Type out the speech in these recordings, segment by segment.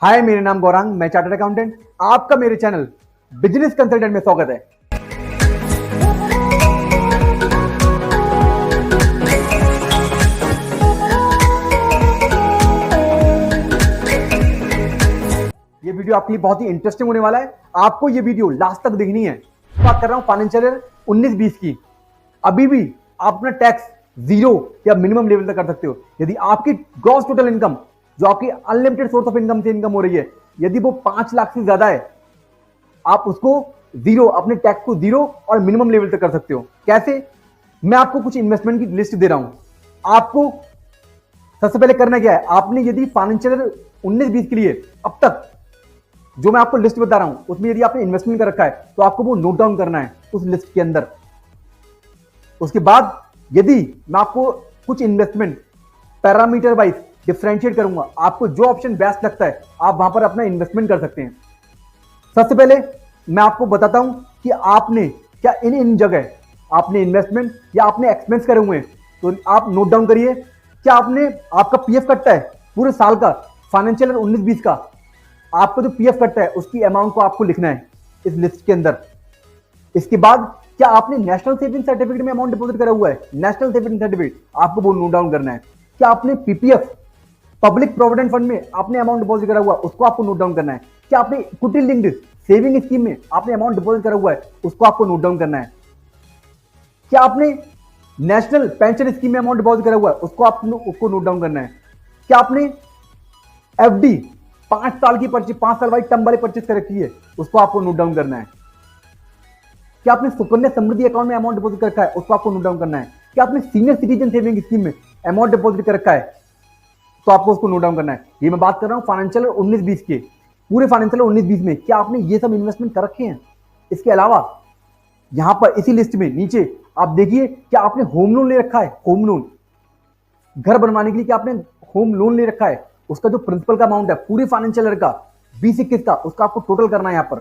हाय, मेरा नाम गौरांग, मैं चार्टर्ड अकाउंटेंट। आपका मेरे चैनल बिजनेस कंसल्टेंट में स्वागत है। ये वीडियो आपके लिए बहुत ही इंटरेस्टिंग होने वाला है। आपको ये वीडियो लास्ट तक देखनी है। बात कर रहा हूं फाइनेंशियल ईयर 19-20 की। अभी भी आप अपना टैक्स जीरो या मिनिमम लेवल तक कर सकते हो। यदि आपकी ग्रॉस टोटल इनकम, जो आपकी अनलिमिटेड सोर्स ऑफ इनकम से इनकम हो रही है, यदि वो 5 लाख से ज्यादा है, आप उसको जीरो, अपने टैक्स को जीरो और मिनिमम लेवल तक कर सकते हो। कैसे? मैं आपको कुछ इन्वेस्टमेंट की लिस्ट दे रहा हूं। आपको सबसे पहले करना क्या है, आपने यदि फाइनेंशियल 19-20 के लिए अब तक जो मैं आपको लिस्ट बता रहा हूं, उसमें यदि आपने इन्वेस्टमेंट कर रखा है तो आपको वो नोट डाउन करना है उस लिस्ट के अंदर। उसके बाद यदि मैं आपको कुछ इन्वेस्टमेंट पैरामीटर वाइज डिफरेंशिएट करूंगा, आपको जो ऑप्शन बेस्ट लगता है आप वहां पर अपना इन्वेस्टमेंट कर सकते हैं। सबसे पहले मैं आपको बताता हूं कि आपने क्या इन जगह आपने इन्वेस्टमेंट या आपने एक्सपेंस करे हुए हैं, तो आप नोट डाउन करिए। क्या आपने, आपका पीएफ कटता है पूरे साल का, फाइनेंशियल 19-20 का आपका जो पीएफ कटता है उसकी अमाउंट को आपको लिखना है इस लिस्ट के अंदर। इसके बाद क्या आपने नेशनल सेविंग सर्टिफिकेट में अमाउंट डिपॉजिट करा हुआ है, नेशनल सेविंग सर्टिफिकेट आपको वो नोट डाउन करना है। क्या आपने पीपीएफ, पब्लिक प्रोविडेंट फंड में आपने अमाउंट डिपॉजिट करा हुआ है, उसको आपको नोट डाउन करना है। क्या आपने इक्विटी लिंक्ड सेविंग स्कीम में आपने अमाउंट डिपॉजिट करा हुआ है, उसको आपको नोट डाउन करना है। क्या आपने नेशनल पेंशन स्कीम में अमाउंट डिपॉजिट करा हुआ है, उसको नोट डाउन करना है। क्या आपने एफडी 5 साल की परचेज, 5 साल वाली टर्म वाली परचेज कर रखी है, उसको आपको नोट डाउन करना है। क्या आपने सुकन्या समृद्धि अकाउंट में अमाउंट डिपॉजिट कर रखा है, उसको आपको नोट डाउन करना है। क्या आपने सीनियर सिटीजन सेविंग स्कीम में अमाउंट डिपॉजिट कर रखा है, तो आपको उसको नोट डाउन करना है। ये मैं बात कर रहा हूं फाइनेंशियल 19-20 के। पूरे फाइनेंशियल 19-20 में क्या आपने ये सब इन्वेस्टमेंट कर रखे हैं? इसके अलावा यहां पर इसी लिस्ट में नीचे आप देखिए, क्या आपने होम लोन ले रखा है? होम लोन, घर बनवाने के लिए क्या आपने होम लोन ले रखा है? उसका जो प्रिंसिपल का अमाउंट है पूरे फाइनेंशियल ईयर का 20-21 का, उसका आपको टोटल करना है यहां पर।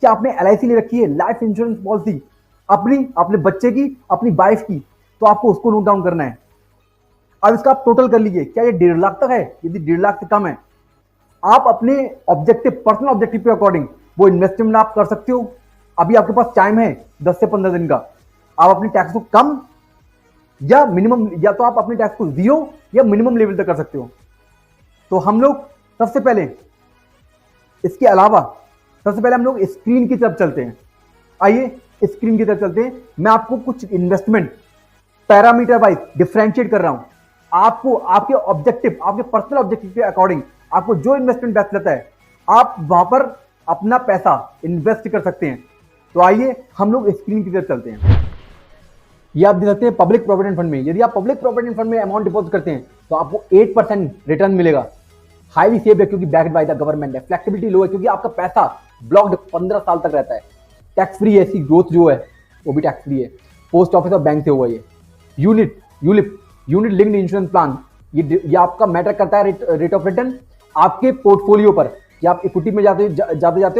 क्या आपने एलआईसी ले रखी है, लाइफ इंश्योरेंस पॉलिसी, अपने बच्चे की, अपनी वाइफ की, तो आपको उसको नोट डाउन करना है। अब इसका आप टोटल कर लीजिए, क्या ये 1.5 लाख तक है? यदि 1.5 लाख से कम है, आप अपने ऑब्जेक्टिव, पर्सनल ऑब्जेक्टिव के अकॉर्डिंग वो इन्वेस्टमेंट आप कर सकते हो। अभी आपके पास टाइम है 10 से 15 दिन का। आप अपने टैक्स को कम या मिनिमम, या तो आप अपने टैक्स को जीरो या मिनिमम लेवल तक कर सकते हो। तो हम लोग सबसे पहले, इसके अलावा सबसे पहले हम लोग स्क्रीन की तरफ चलते हैं। आइए स्क्रीन की तरफ चलते हैं। मैं आपको कुछ इन्वेस्टमेंट पैरामीटर वाइज डिफरेंशिएट कर रहा हूं। आपको आपके ऑब्जेक्टिव, आपके पर्सनल ऑब्जेक्टिव के अकॉर्डिंग आपको जो इन्वेस्टमेंट बेस्ट लगता है, आप वहां पर अपना पैसा इन्वेस्ट कर सकते हैं। तो आइए हम लोग स्क्रीन की तरफ चलते हैं। ये आप देख सकते हैं पब्लिक प्रोविडेंट फंड में। यदि आप पब्लिक प्रोविडेंट फंड में अमाउंट डिपॉजिट करते हैं तो आपको 8% रिटर्न मिलेगा। हाईली सेफ है क्योंकि बैक्ड बाय द गवर्नमेंट है। फ्लेक्सिबिलिटी लो है क्योंकि आपका पैसा ब्लॉक्ड 15 साल तक रहता है। टैक्स फ्री है, इसकी ग्रोथ जो है वो भी टैक्स फ्री है। पोस्ट ऑफिस और बैंक से हुआ ये। यूनिट लिंक्ड इंश्योरेंस प्लान, ये आपका मैटर करता है रेट ऑफ रिटर्न आपके पोर्टफोलियो पर, कि आप इक्विटी में जाते हो,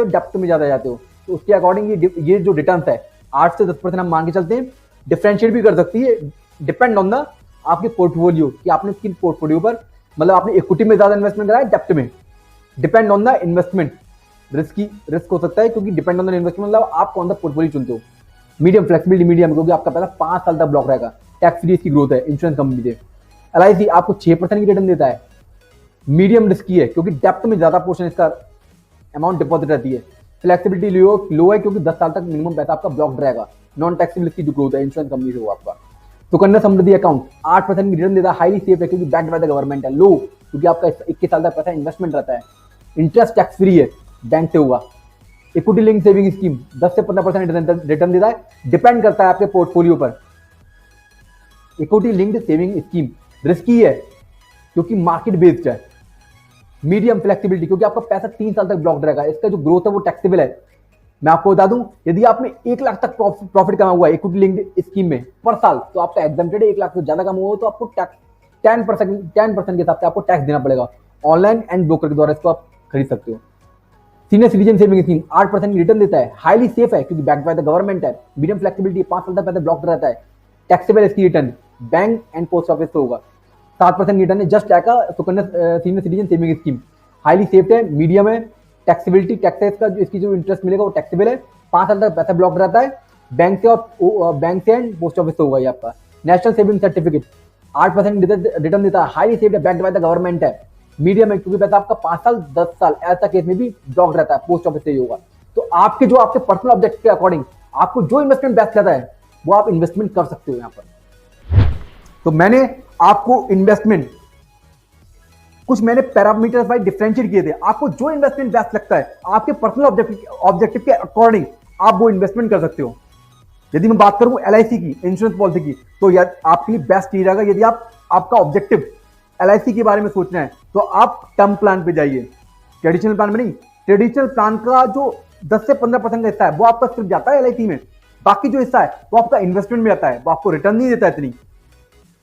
डेप्थ में जाते हो, तो उसके अकॉर्डिंग ये जो रिटर्न है 8 से 10% हम मान के चलते हैं। डिफरेंशिएट भी कर सकती है, डिपेंड ऑन द आपके पोर्टफोलियो, कि आपने किन पोर्टफोलियो पर, मतलब आपने इक्विटी में ज्यादा इन्वेस्टमेंट करा है, डेप्थ में, depend on the investment. Risk हो सकता है क्योंकि डिपेंड ऑन द इन्वेस्टमेंट, मतलब आप कौन सा पोर्टफोलियो चुनते हो। मीडियम फ्लेक्सिबिलिटी, मीडियम क्योंकि आपका पैसा 5 साल तक ब्लॉक रहेगा। टैक्स फ्री इसकी ग्रोथ है इंश्योरेंस कंपनी से। एलआईसी आपको 6% की रिटर्न देता है। मीडियम रिस्की है क्योंकि डेप्थ में ज्यादा पोर्शन इसका अमाउंट डिपॉजिट रहती है। फ्लेक्सिबिलिटी लो है क्योंकि 10 साल तक मिनिमम पैसा आपका ब्लॉक रहेगा। नॉन टैक्सेबल इसकी जो ग्रोथ है इंश्योरेंस कंपनी से हो आपका। सुकन्या समृद्धि अकाउंट 8% की रिटर्न देता है। हाईली सेफ है क्योंकि बैक्ड बाय द गवर्नमेंट है। लो क्योंकि आपका 21 साल तक पैसा इन्वेस्टमेंट रहता है। इंटरेस्ट टैक्स फ्री है, बैंक से हुआ। इक्विटी लिंक सेविंग स्कीम 10 से 15% रिटर्न देता है, डिपेंड करता है आपके पोर्टफोलियो पर। Equity linked saving scheme risky है क्योंकि मार्केट बेस्ड है। मीडियम फ्लेक्सिबिलिटी क्योंकि आपका पैसा 3 साल तक ब्लॉक्ड रहेगा। इसका जो ग्रोथ है वो टैक्सेबल है। मैं आपको बता दूं, यदि आपने 1 लाख तक प्रॉफिट कमा हुआ है इक्विटी लिंक्ड स्कीम में पर साल, तो आपका एग्जाम्प्टेड है। 1 लाख से ज्यादा कमा हुआ हो तो आपको टैक्स 10% के हिसाब से आपको टैक्स देना पड़ेगा। ऑनलाइन एंड ब्रोकर के द्वारा इसको आप खरीद सकते हो। सीनियर सिटीजन सेविंग स्कीम 8% की रिटर्न देता है। हाईली सेफ है क्योंकि बैक्ड बाय द गवर्नमेंट है। मीडियम फ्लेक्सिबिलिटी, 5 साल तक पैसा ब्लॉक्ड रहता है। टैक्सेबल इसकी return bank and post office से होगा। 7% रिटर्न है, just like Sukanya senior citizen saving scheme. Highly safed है, मीडियम है, टैक्सेबिलिटी, टैक्सेस का इसकी जो इंटरेस्ट मिलेगा वो टैक्सेबल है, 5 साल तक पैसा ब्लॉक रहता है, बैंक से और बैंक से एंड पोस्ट ऑफिस से होगा ये आपका। नेशनल सेविंग सर्टिफिकेट 8% रिटर्न देता है, हाईली सेफ्ड है, बैक्ड बाय द गवर्नमेंट है, मीडियम है क्योंकि पैसा आपका 5 साल 10 साल ऐसा केस में भी ब्लॉक रहता है, पोस्ट ऑफिस से ही होगा। तो आपके जो आपके पर्सनल ऑब्जेक्ट के अकॉर्डिंग आपको जो इन्वेस्टमेंट बेस्ट लगता है वो आप इन्वेस्टमेंट कर सकते हो यहाँ पर। तो मैंने आपको इन्वेस्टमेंट कुछ मैंने पैरामीटर्स वाइज डिफरेंशिएट किए थे, आपको जो इन्वेस्टमेंट बेस्ट लगता है आपके पर्सनल ऑब्जेक्टिव के अकॉर्डिंग आप वो इन्वेस्टमेंट कर सकते हो। यदि मैं बात करूं LIC की, इंश्योरेंस पॉलिसी की, तो यार आपके लिए बेस्ट ये रहेगा, यदि आपका ऑब्जेक्टिव LIC के बारे में सोचना है तो आप टर्म प्लान पे जाइए, ट्रेडिशनल प्लान में नहीं। ट्रेडिशनल प्लान का जो 10 से 15% का हिस्सा है वो आपका सिर्फ जाता है LIC में, बाकी जो हिस्सा है वो आपका इन्वेस्टमेंट में आता है, वो आपको रिटर्न नहीं देता इतनी।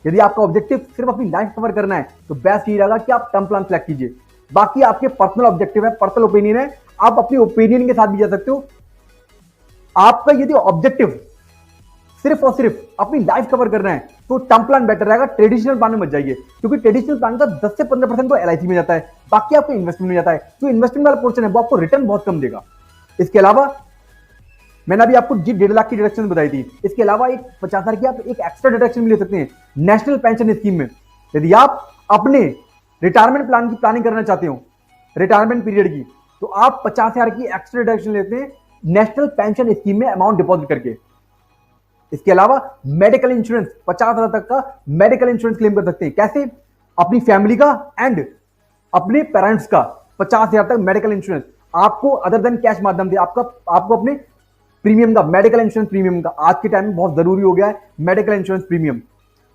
यदि आपका ऑब्जेक्टिव सिर्फ अपनी लाइफ कवर करना है तो बेस्ट ये रहेगा कि आप टर्म प्लान सेलेक्ट कीजिए। बाकी आपके पर्सनल ऑब्जेक्टिव है, पर्सनल ओपिनियन है, आप अपनी ओपिनियन के साथ भी जा सकते हो। आपका यदि ऑब्जेक्टिव सिर्फ और सिर्फ अपनी लाइफ कवर करना है तो टर्म प्लान बेटर रहेगा, ट्रेडिशनल प्लान में मत जाइए, क्योंकि ट्रेडिशनल प्लान का 10 से 15% तो LIC में जाता है, बाकी आपको इन्वेस्टमेंट में जाता है। जो इन्वेस्टमेंट वाला पोर्शन है वो आपको रिटर्न बहुत कम देगा। इसके अलावा मैंने अभी आपको जी 1.5 लाख की डिडक्शन बताई थी, इसके अलावा एक 50,000 की आप एक एक्स्ट्रा डिडक्शन भी ले सकते हैं नेशनल पेंशन स्कीम में। यदि आप अपने रिटायरमेंट प्लान की प्लानिंग करना चाहते हो, रिटायरमेंट पीरियड की, तो आप 50,000 की एक्स्ट्रा डिडक्शन लेते हैं नेशनल पेंशन स्कीम में अमाउंट डिपॉजिट करके। इसके अलावा मेडिकल इंश्योरेंस 50,000 तक का मेडिकल इंश्योरेंस क्लेम कर सकते हैं। कैसे? अपनी फैमिली का एंड अपने पेरेंट्स का 50,000 तक मेडिकल इंश्योरेंस आपको अदर देन कैश माध्यम से आपको अपने प्रीमियम का, मेडिकल इंश्योरेंस प्रीमियम का, आज के टाइम में बहुत जरूरी हो गया है मेडिकल इंश्योरेंस प्रीमियम।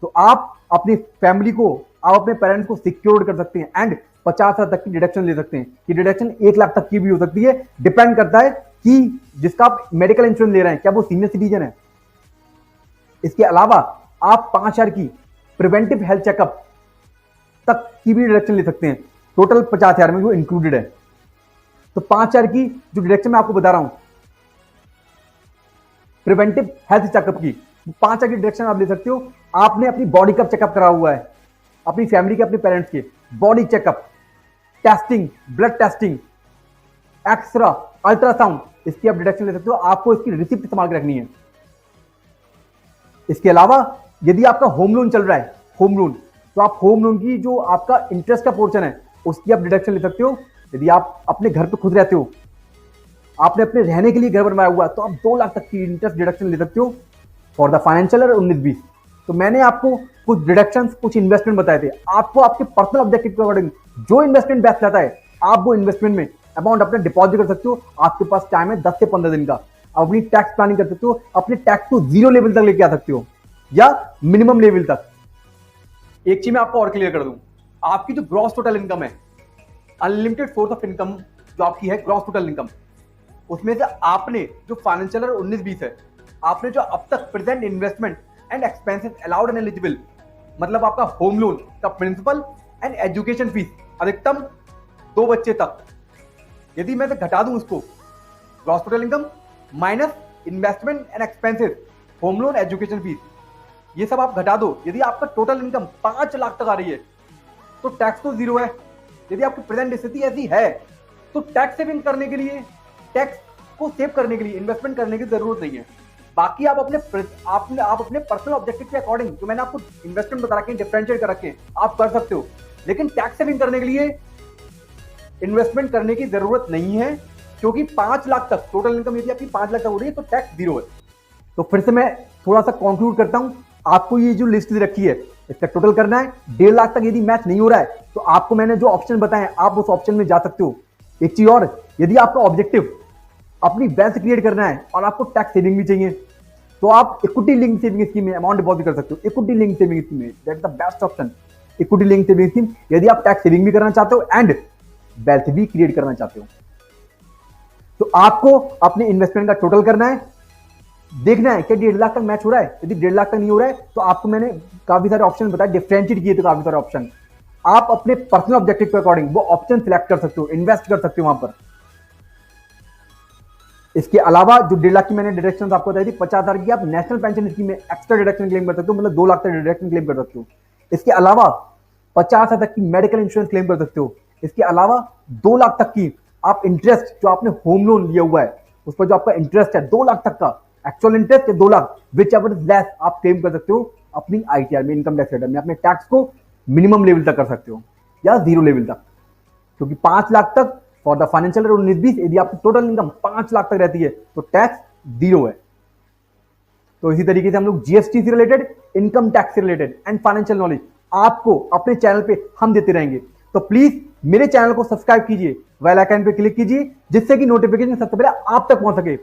तो आप अपनी फैमिली को, आप अपने पेरेंट्स को सिक्योर कर सकते हैं एंड 50,000 तक की डिडक्शन ले सकते हैं। ये डिडक्शन 1 लाख तक की भी हो सकती है, डिपेंड करता है कि जिसका आप मेडिकल इंश्योरेंस ले रहे हैं क्या वो सीनियर सिटीजन है। इसके अलावा आप 5,000 की प्रिवेंटिव हेल्थ चेकअप तक की भी डिडक्शन ले सकते हैं, टोटल 50,000 में वो इंक्लूडेड है। तो 5,000 की जो डिडक्शन मैं आपको बता रहा हूं प्रिवेंटिव हेल्थ चेकअप की, 5,000 की डिडक्शन आप ले सकते हो। आपने अपनी बॉडी का चेकअप करा हुआ है, अपनी फैमिली के, अपने पेरेंट्स के body checkup, testing, blood testing, x-ray, ultrasound, इसकी आप डिडक्शन ले सकते हो। आपको इसकी रिसिप्ट संभाल के रखनी है। इसके अलावा यदि आपका होम लोन चल रहा है, होम लोन, तो आप होम लोन की जो आपका इंटरेस्ट का पोर्शन है उसकी आप डिडक्शन ले सकते हो। यदि आप अपने घर पे खुद रहते हो, आपने अपने रहने के लिए घर बनवाया हुआ, तो आप 2 लाख तक की इंटरेस्ट डिडक्शन ले सकते हो फॉर द फाइनेंशियल ईयर 19-20। तो मैंने आपको कुछ डिडक्शंस, कुछ इन्वेस्टमेंट बताए थे। आपको आपके पर्सनल ऑब्जेक्टिव के अकॉर्डिंग जो इन्वेस्टमेंट बेस्ट रहता है आप वो इन्वेस्टमेंट में अमाउंट अपने डिपॉजिट कर सकते हो। आपके पास टाइम है 10 से 15 दिन का। आप अपनी टैक्स प्लानिंग कर सकते हो, अपने टैक्स को 0 लेवल तक लेके आ सकते हो या मिनिमम लेवल तक। एक चीज मैं आपको और क्लियर कर दूं, आपकी जो ग्रॉस टोटल इनकम है, अनलिमिटेड सोर्स ऑफ इनकम जो आपकी है ग्रॉस टोटल इनकम, उसमें से आपने जो फाइनेंशियल ईयर 19-20 है, आपने जो अब तक present investment and expenses allowed and eligible, मतलब आपका होम लोन का प्रिंसिपल एंड एजुकेशन फीस अधिकतम 2 बच्चे तक, यदि मैं घटा दूं उसको, gross total income minus investment and expenses, home loan, education fees, ये सब आप घटा दो, यदि आपका टोटल इनकम 5 लाख तक आ रही है तो टैक्स तो 0 है। यदि आपकी प्रेजेंट स्थिति ऐसी है तो टैक्स सेविंग करने के लिए, टैक्स को सेव करने के लिए इन्वेस्टमेंट करने की जरूरत नहीं है। बाकी आप अपने पर्सनल ऑब्जेक्टिव के अकॉर्डिंग जो मैंने आपको इन्वेस्टमेंट बता रखे हैं, डिफरेंशिएट कर रखे हैं, आप कर सकते हो, लेकिन टैक्स सेविंग करने के लिए इन्वेस्टमेंट करने की जरूरत नहीं है, क्योंकि 5 लाख तक टोटल इनकम यदि आपकी 5 लाख तक हो रही है तो टैक्स 0 है। तो फिर से मैं थोड़ा सा कंक्लूड करता हूं, आपको ये जो लिस्ट रखी है इसका टोटल करना है। 1.5 लाख तक यदि मैच नहीं हो रहा है तो आपको मैंने जो ऑप्शन बताए आप उस ऑप्शन में जा सकते हो। एक चीज और, यदि आपका ऑब्जेक्टिव अपनी वेल्थ क्रिएट करना है और आपको टैक्स सेविंग भी चाहिए तो आप इक्विटी लिंक सेविंग स्कीम में अमाउंट डिपॉजिट कर सकते हो। इक्विटी लिंक सेविंग स्कीम में that is the best option, equity link saving scheme, यदि आप टैक्स सेविंग भी करना चाहते हो एंड वेल्थ भी क्रिएट करना चाहते हो। तो आपको अपने इन्वेस्टमेंट का टोटल करना है, देखना है कि 1.5 लाख तक मैच हो रहा है। यदि 1.5 लाख तक नहीं हो रहा है तो आपको मैंने काफी सारे ऑप्शन बताए, डिफरेंशिएट किए थे काफी सारे ऑप्शन, आप अपने पर्सनल ऑब्जेक्टिव के अकॉर्डिंग वो ऑप्शन सिलेक्ट कर सकते हो, इन्वेस्ट कर सकते हो वहां पर। इसके अलावा जो 1.5 लाख की मैंने डिडक्शन आपको बताई थी, 50,000 की आप नेशनल पेंशन स्कीम में एक्स्ट्रा डिडक्शन क्लेम कर सकते हो, मतलब 2 लाख तक डिडक्शन क्लेम कर सकते हो। इसके अलावा 50,000 तक की मेडिकल इंश्योरेंस क्लेम कर सकते हो। इसके अलावा 2 लाख तक की आप इंटरेस्ट जो आपने होम लोन लिया हुआ है उस पर जो आपका इंटरेस्ट है 2 लाख तक का actual interest 2 lakh which ever is less आप क्लेम कर सकते हो अपनी आईटीआर में, इनकम टैक्स रिटर्न में। अपने टैक्स को मिनिमम लेवल तक कर सकते हो या 0 लेवल तक, क्योंकि 5 लाख तक फॉर द फाइनेंशियल ईयर 19-20 यदि आपकी टोटल इनकम 5 लाख तक रहती है तो टैक्स 0 है। तो इसी तरीके से हम लोग जीएसटी से रिलेटेड, इनकम टैक्स से रिलेटेड एंड फाइनेंशियल नॉलेज आपको अपने चैनल पे हम देते रहेंगे। तो प्लीज मेरे चैनल को सब्सक्राइब कीजिए, बेल आइकन पे क्लिक कीजिए जिससे कि नोटिफिकेशन सबसे पहले आप तक पहुंच सके।